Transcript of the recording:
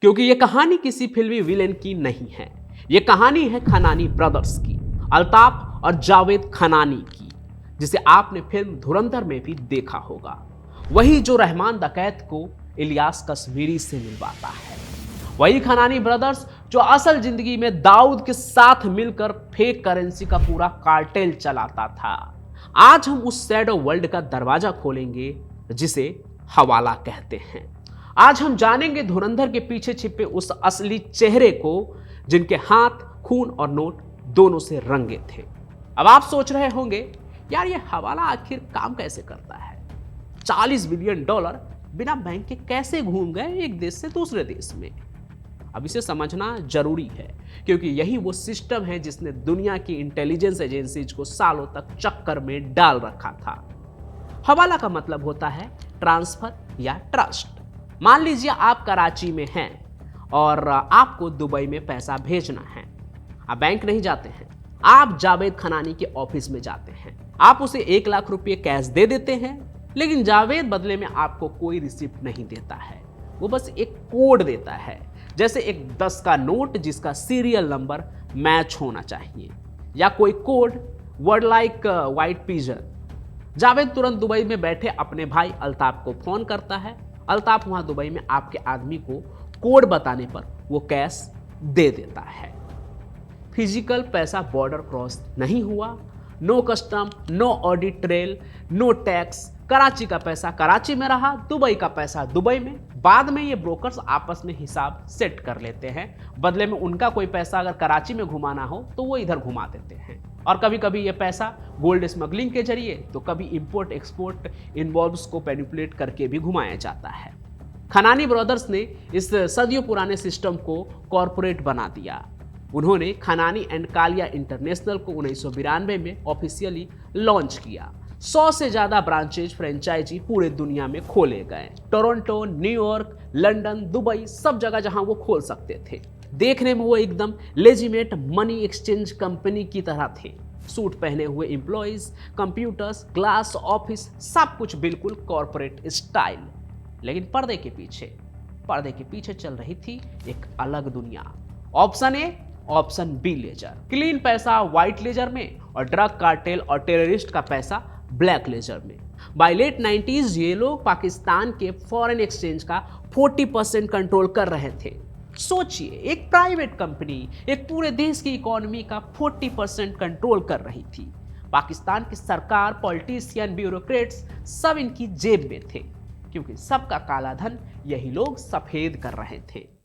क्योंकि ये कहानी किसी फिल्मी विलेन की नहीं है। ये कहानी है खनानी ब्रदर्स की, अल्ताफ और जावेद खनानी की, जिसे आपने फिल्म धुरंधर में भी देखा होगा। वही जो रहमान डकैत को इलियास कश्मीरी से मिलवाता है। वही खनानी ब्रदर्स जो असल जिंदगी में दाऊद के साथ मिलकर फेक करेंसी का पूरा कार्टेल चलाता था। आज हम उस शैडो वर्ल्ड का दरवाजा खोलेंगे जिसे हवाला कहते हैं। आज हम जानेंगे धुरंधर के पीछे छिपे उस असली चेहरे को, जिनके हाथ खून और नोट दोनों से रंगे थे। अब आप सोच रहे होंगे, यार ये हवाला आखिर काम कैसे करता है? $40 बिलियन बिना बैंक के कैसे घूम गए एक देश से दूसरे देश में? अब इसे समझना जरूरी है, क्योंकि यही वो सिस्टम है जिसने दुनिया की इंटेलिजेंस एजेंसीज को सालों तक चक्कर में डाल रखा था। हवाला का मतलब होता है ट्रांसफर या ट्रस्ट। मान लीजिए आप कराची में हैं और आपको दुबई में पैसा भेजना है। आप बैंक नहीं जाते हैं, आप जावेद खनानी के ऑफिस में जाते हैं। आप उसे 1 लाख रुपये कैश दे देते हैं, लेकिन जावेद बदले में आपको कोई रिसिप्ट नहीं देता है। वो बस एक कोड देता है, जैसे एक 10 का नोट जिसका सीरियल नंबर मैच होना चाहिए, या कोई code word like white pigeon. Javed तुरंत दुबई में बैठे अपने भाई अल्ताफ को फोन करता है। अल्ताफ वहां दुबई में आपके आदमी को कोड बताने पर वो कैश दे देता है। फिजिकल पैसा बॉर्डर क्रॉस नहीं हुआ, no custom, no audit trail, no tax. Karachi का पैसा कराची में रहा, दुबई का पैसा दुबई में। बाद में ये ब्रोकर्स आपस में हिसाब सेट कर लेते हैं। बदले में उनका कोई पैसा अगर कराची में घुमाना हो तो वो इधर घुमा देते हैं। और कभी कभी ये पैसा गोल्ड स्मगलिंग के जरिए, तो कभी इंपोर्ट एक्सपोर्ट इन्वॉल्व्स को मैनिपुलेट करके भी घुमाया जाता है। खनानी ब्रदर्स ने इस सदियों पुराने सिस्टम को कॉरपोरेट बना दिया। उन्होंने खनानी एंड कालिया इंटरनेशनल को 1992 में ऑफिशियली लॉन्च किया। 100 से ज्यादा ब्रांचेज फ्रेंचाइजी पूरे दुनिया में खोले गए। टोरंटो, न्यूयॉर्क, लंदन, दुबई, सब जगह जहां वो खोल सकते थे। देखने में वो एकदम लेजिमेट मनी एक्सचेंज कंपनी की तरह थे। सूट पहने हुए एम्प्लॉइज, कंप्यूटर्स, ग्लास ऑफिस, सब कुछ बिल्कुल कॉरपोरेट स्टाइल। लेकिन पर्दे के पीछे चल रही थी एक अलग दुनिया। Option A, option B ledger. Clean पैसा व्हाइट लेजर में, और ड्रग कार्टेल और टेररिस्ट का पैसा ब्लैक लेजर में। बाय लेट 90s ये लोग पाकिस्तान के फॉरेन एक्सचेंज का 40% कंट्रोल कर रहे थे। सोचिए, एक प्राइवेट कंपनी एक पूरे देश की इकोनॉमी का 40% कंट्रोल कर रही थी। पाकिस्तान की सरकार, पॉलिटिशियन, ब्यूरोक्रेट्स सब इनकी जेब में थे, क्योंकि सबका काला धन यही लोग सफेद कर रहे थे।